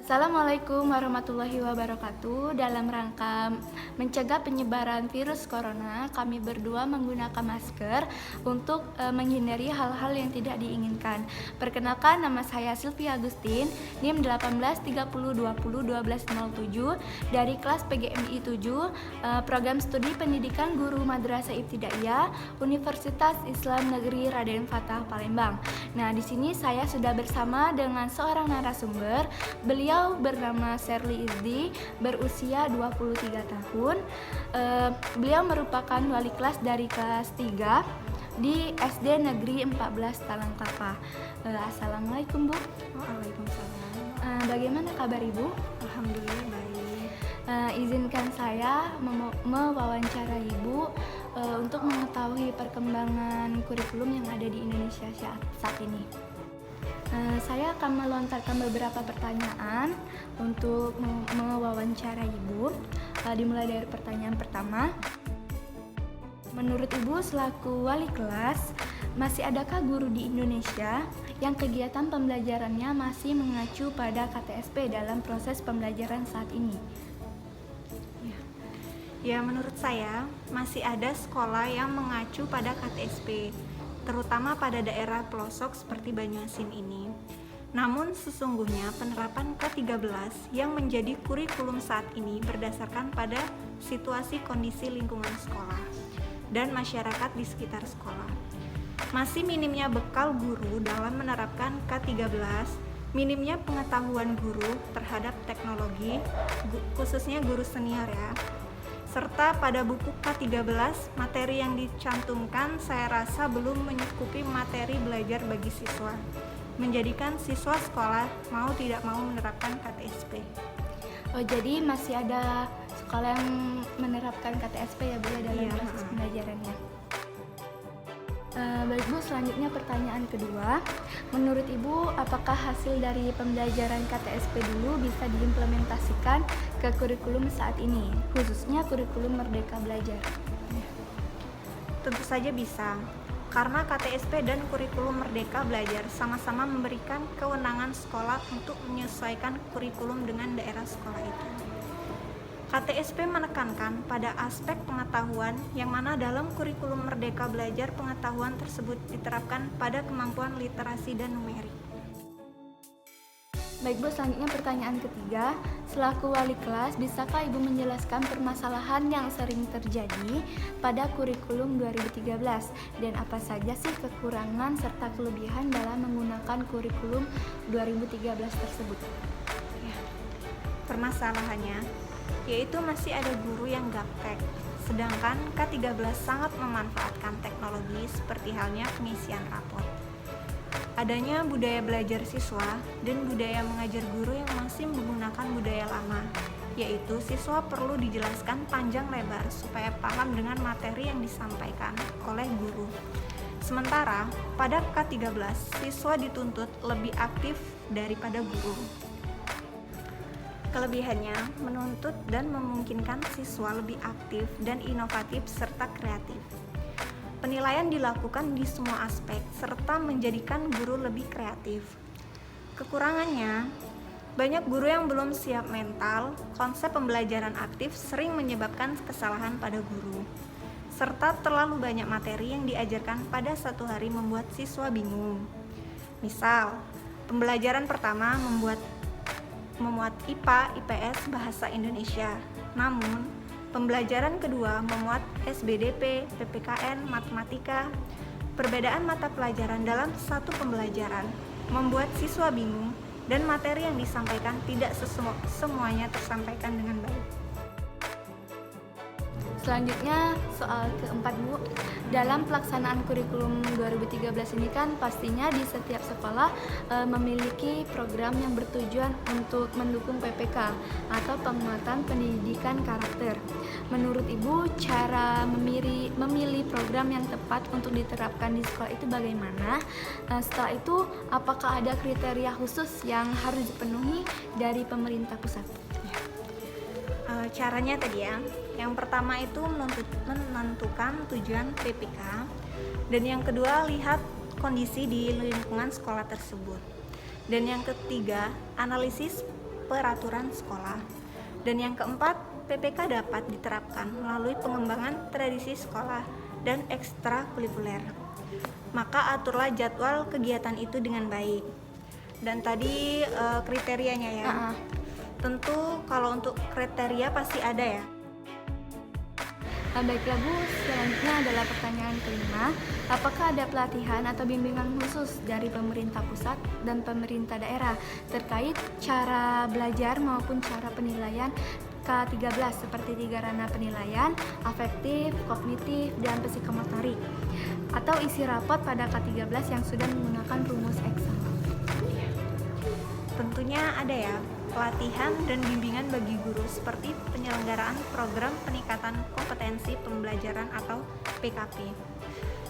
Assalamualaikum warahmatullahi wabarakatuh. Dalam rangka mencegah penyebaran virus corona, kami berdua menggunakan masker untuk menghindari hal-hal yang tidak diinginkan. Perkenalkan, nama saya Sylvia Agustin, NIM 1830201207 dari kelas PGMI 7, program studi pendidikan guru Madrasah Ibtidaiyah Universitas Islam Negeri Raden Fatah Palembang. Nah, di sini saya sudah bersama dengan seorang narasumber. Beliau bernama Sherly Izdi, berusia 23 tahun. Beliau merupakan wali kelas dari kelas 3 di SD Negeri 14 Talangkapa. Assalamualaikum, Bu. Waalaikumsalam. Bagaimana kabar Ibu? Alhamdulillah baik. Izinkan saya mewawancara Ibu untuk mengetahui perkembangan kurikulum yang ada di Indonesia saat ini. Saya akan melontarkan beberapa pertanyaan untuk mewawancara Ibu. Dimulai dari pertanyaan pertama. Menurut Ibu selaku wali kelas, masih adakah guru di Indonesia yang kegiatan pembelajarannya masih mengacu pada KTSP dalam proses pembelajaran saat ini? Ya, menurut saya masih ada sekolah yang mengacu pada KTSP, terutama pada daerah pelosok seperti Banyuasin ini. Namun sesungguhnya penerapan K13 yang menjadi kurikulum saat ini berdasarkan pada situasi kondisi lingkungan sekolah dan masyarakat di sekitar sekolah. Masih minimnya bekal guru dalam menerapkan K13, minimnya pengetahuan guru terhadap teknologi, khususnya guru senior ya. Serta pada buku K13, materi yang dicantumkan saya rasa belum mencukupi materi belajar bagi siswa, menjadikan siswa sekolah mau tidak mau menerapkan KTSP. Oh, jadi masih ada sekolah yang menerapkan KTSP ya Bu ya dalam proses pembelajarannya. Baik Bu, selanjutnya pertanyaan kedua. Menurut Ibu, apakah hasil dari pembelajaran KTSP dulu bisa diimplementasikan ke kurikulum saat ini, khususnya kurikulum Merdeka Belajar? Tentu saja bisa, karena KTSP dan kurikulum Merdeka Belajar sama-sama memberikan kewenangan sekolah untuk menyesuaikan kurikulum dengan daerah sekolah itu. KTSP menekankan pada aspek pengetahuan yang mana dalam kurikulum Merdeka Belajar pengetahuan tersebut diterapkan pada kemampuan literasi dan numerik. Baik Bu, selanjutnya pertanyaan ketiga. Selaku wali kelas, bisakah Ibu menjelaskan permasalahan yang sering terjadi pada kurikulum 2013 dan apa saja sih kekurangan serta kelebihan dalam menggunakan kurikulum 2013 tersebut? Permasalahannya yaitu masih ada guru yang gaptek, sedangkan K13 sangat memanfaatkan teknologi seperti halnya pengisian rapor. Adanya budaya belajar siswa dan budaya mengajar guru yang masih menggunakan budaya lama, yaitu siswa perlu dijelaskan panjang lebar supaya paham dengan materi yang disampaikan oleh guru. Sementara pada K13, siswa dituntut lebih aktif daripada guru. Kelebihannya menuntut dan memungkinkan siswa lebih aktif dan inovatif serta kreatif. Penilaian dilakukan di semua aspek serta menjadikan guru lebih kreatif. Kekurangannya, banyak guru yang belum siap mental, konsep pembelajaran aktif sering menyebabkan kesalahan pada guru. Serta terlalu banyak materi yang diajarkan pada satu hari membuat siswa bingung. Misal, pembelajaran pertama memuat IPA, IPS, Bahasa Indonesia. Namun, pembelajaran kedua memuat SBDP, PPKN, Matematika. Perbedaan mata pelajaran dalam satu pembelajaran membuat siswa bingung dan materi yang disampaikan tidak semuanya tersampaikan dengan baik. Selanjutnya soal keempat Bu, dalam pelaksanaan kurikulum 2013 ini kan pastinya di setiap sekolah memiliki program yang bertujuan untuk mendukung PPK atau penguatan pendidikan karakter. Menurut Ibu, cara memilih program yang tepat untuk diterapkan di sekolah itu bagaimana? Setelah itu, apakah ada kriteria khusus yang harus dipenuhi dari pemerintah pusat? Caranya tadi ya, yang pertama itu menentukan tujuan PPK, dan yang kedua lihat kondisi di lingkungan sekolah tersebut, dan yang ketiga analisis peraturan sekolah. Dan yang keempat, PPK dapat diterapkan melalui pengembangan tradisi sekolah dan ekstrakurikuler. Maka aturlah jadwal kegiatan itu dengan baik. Dan tadi kriterianya ya. Tentu kalau untuk kriteria pasti ada ya. Baiklah Bu, selanjutnya adalah pertanyaan kelima. Apakah ada pelatihan atau bimbingan khusus dari pemerintah pusat dan pemerintah daerah terkait cara belajar maupun cara penilaian K13 seperti 3 ranah penilaian, afektif, kognitif, dan psikomotorik, atau isi rapot pada K13 yang sudah menggunakan rumus Excel? Tentunya ada ya, pelatihan dan bimbingan bagi guru seperti penyelenggaraan program peningkatan kompetensi pembelajaran atau PKP.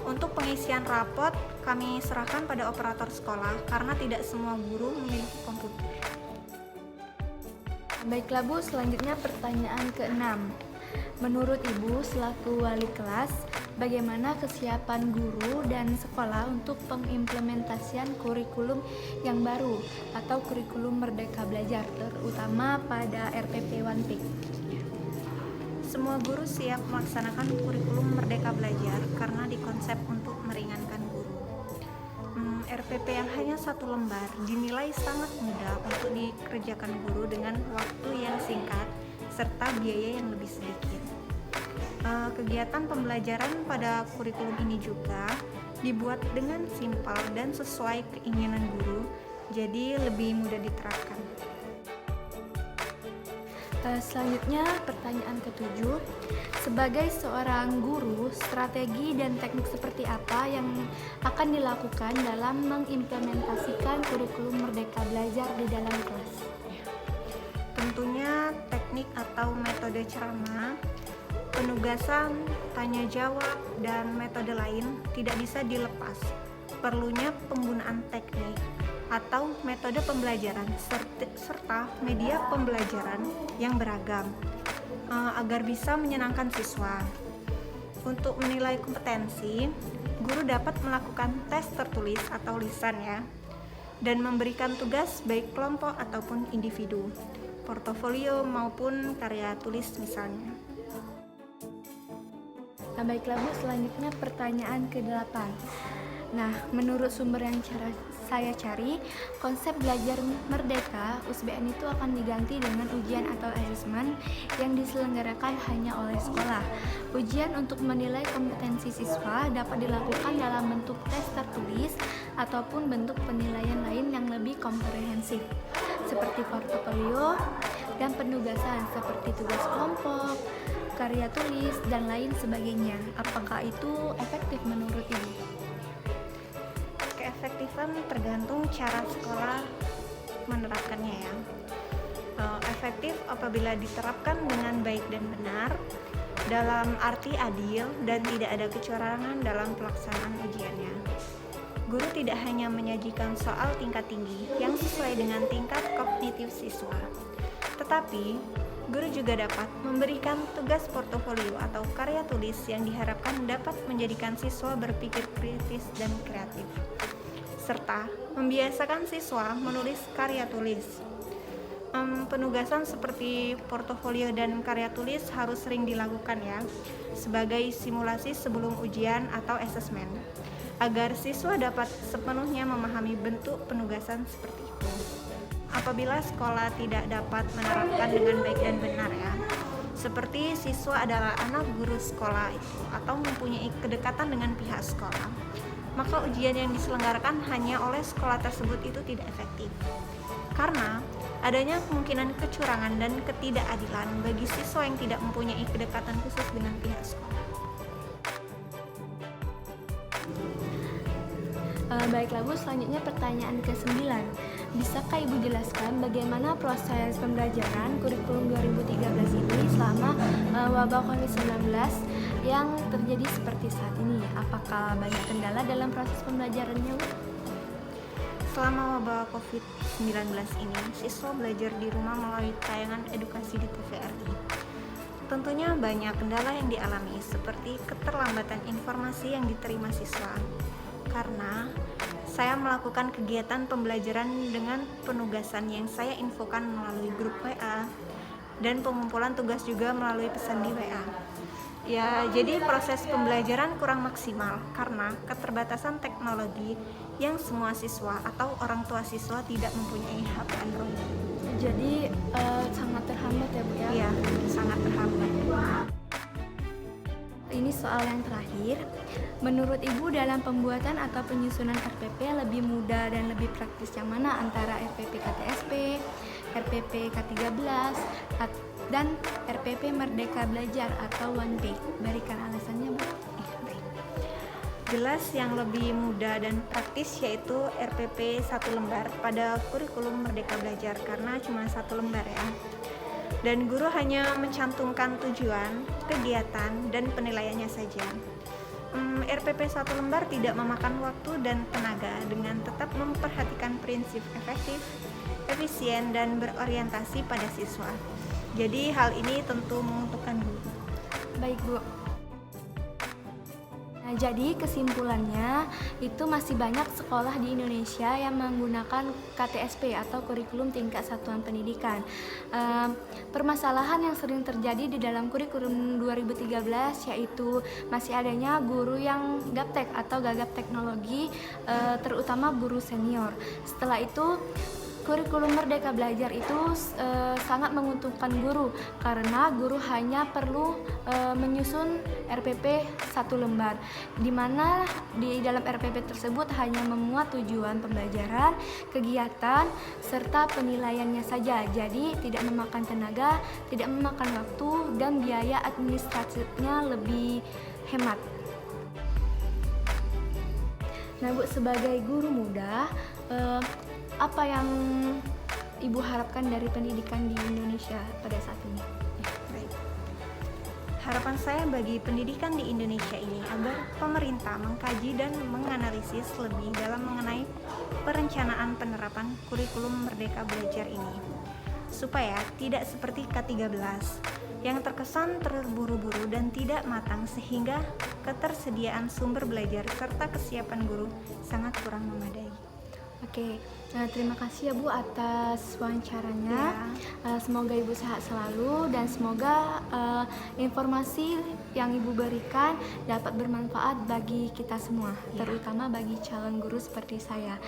Untuk pengisian rapot, kami serahkan pada operator sekolah karena tidak semua guru memiliki komputer. Baiklah Bu, selanjutnya pertanyaan ke-6. Menurut Ibu selaku wali kelas, bagaimana kesiapan guru dan sekolah untuk pengimplementasian kurikulum yang baru atau kurikulum Merdeka Belajar, terutama pada RPP One Peak? Semua guru siap melaksanakan kurikulum Merdeka Belajar karena dikonsep untuk meringankan guru. RPP yang hanya 1 lembar dinilai sangat mudah untuk dikerjakan guru dengan waktu yang singkat serta biaya yang lebih sedikit. Kegiatan pembelajaran pada kurikulum ini juga dibuat dengan simpel dan sesuai keinginan guru, jadi lebih mudah diterapkan. Selanjutnya pertanyaan ke-7. Sebagai seorang guru, strategi dan teknik seperti apa yang akan dilakukan dalam mengimplementasikan kurikulum Merdeka Belajar di dalam kelas? Tentunya teknik atau metode ceramah, penugasan, tanya jawab, dan metode lain tidak bisa dilepas. Perlunya penggunaan teknik atau metode pembelajaran serta media pembelajaran yang beragam agar bisa menyenangkan siswa. Untuk menilai kompetensi, guru dapat melakukan tes tertulis atau lisan ya, dan memberikan tugas baik kelompok ataupun individu, portofolio maupun karya tulis misalnya. Baiklah Bu, selanjutnya pertanyaan ke-8. Nah, menurut sumber yang saya cari, konsep belajar merdeka USBN itu akan diganti dengan ujian atau asesmen yang diselenggarakan hanya oleh sekolah. Ujian untuk menilai kompetensi siswa dapat dilakukan dalam bentuk tes tertulis ataupun bentuk penilaian lain yang lebih komprehensif, seperti portofolio dan penugasan seperti tugas kelompok, karya tulis, dan lain sebagainya. Apakah itu efektif menurut Ibu? Keefektifan tergantung cara sekolah menerapkannya ya. Efektif apabila diterapkan dengan baik dan benar, dalam arti adil dan tidak ada kecurangan dalam pelaksanaan ujiannya. Guru tidak hanya menyajikan soal tingkat tinggi yang sesuai dengan tingkat kognitif siswa, tetapi guru juga dapat memberikan tugas portofolio atau karya tulis yang diharapkan dapat menjadikan siswa berpikir kritis dan kreatif, serta membiasakan siswa menulis karya tulis. Penugasan seperti portofolio dan karya tulis harus sering dilakukan ya, sebagai simulasi sebelum ujian atau asesmen, agar siswa dapat sepenuhnya memahami bentuk penugasan seperti itu. Apabila sekolah tidak dapat menerapkan dengan baik dan benar ya, seperti siswa adalah anak guru sekolah itu atau mempunyai kedekatan dengan pihak sekolah, maka ujian yang diselenggarakan hanya oleh sekolah tersebut itu tidak efektif, karena adanya kemungkinan kecurangan dan ketidakadilan bagi siswa yang tidak mempunyai kedekatan khusus dengan pihak sekolah. Baiklah Bu, selanjutnya pertanyaan ke-9. Bisakah Ibu jelaskan bagaimana proses pembelajaran kurikulum 2013 ini selama wabah COVID-19 yang terjadi seperti saat ini? Apakah banyak kendala dalam proses pembelajarannya, Bu? Selama wabah COVID-19 ini, siswa belajar di rumah melalui tayangan edukasi di TVRI. Tentunya banyak kendala yang dialami, seperti keterlambatan informasi yang diterima siswa, karena Saya melakukan kegiatan pembelajaran dengan penugasan yang saya infokan melalui grup WA dan pengumpulan tugas juga melalui pesan di WA. Ya, jadi proses pembelajaran kurang maksimal karena keterbatasan teknologi yang semua siswa atau orang tua siswa tidak mempunyai HP Android. Jadi sangat terhambat ya Bu ya? Iya, sangat terhambat. Ini soal yang terakhir. Menurut Ibu dalam pembuatan atau penyusunan RPP lebih mudah dan lebih praktis yang mana antara RPP KTSP, RPP K13, dan RPP Merdeka Belajar atau One Page? Berikan alasannya Bu. Baik. Jelas yang lebih mudah dan praktis yaitu RPP 1 lembar pada kurikulum Merdeka Belajar karena cuma 1 lembar ya. Dan guru hanya mencantumkan tujuan, kegiatan, dan penilaiannya saja. RPP 1 lembar tidak memakan waktu dan tenaga dengan tetap memperhatikan prinsip efektif, efisien, dan berorientasi pada siswa. Jadi hal ini tentu menguntungkan guru. Baik Bu. Nah, jadi kesimpulannya itu masih banyak sekolah di Indonesia yang menggunakan KTSP atau kurikulum tingkat satuan pendidikan. Permasalahan yang sering terjadi di dalam kurikulum 2013 yaitu masih adanya guru yang gaptek atau gagap teknologi, terutama guru senior. Setelah itu kurikulum Merdeka Belajar itu sangat menguntungkan guru karena guru hanya perlu menyusun RPP 1 lembar, di mana di dalam RPP tersebut hanya memuat tujuan pembelajaran, kegiatan, serta penilaiannya saja. Jadi tidak memakan tenaga, tidak memakan waktu, dan biaya administratifnya lebih hemat. Nah Bu, sebagai guru muda, apa yang Ibu harapkan dari pendidikan di Indonesia pada saat ini? Baik. Harapan saya bagi pendidikan di Indonesia ini agar pemerintah mengkaji dan menganalisis lebih dalam mengenai perencanaan penerapan kurikulum Merdeka Belajar ini, supaya tidak seperti K13 yang terkesan terburu-buru dan tidak matang sehingga ketersediaan sumber belajar serta kesiapan guru sangat kurang memadai. Oke, nah, terima kasih ya Bu atas wawancaranya. Semoga Ibu sehat selalu dan semoga informasi yang Ibu berikan dapat bermanfaat bagi kita semua, terutama bagi calon guru seperti saya.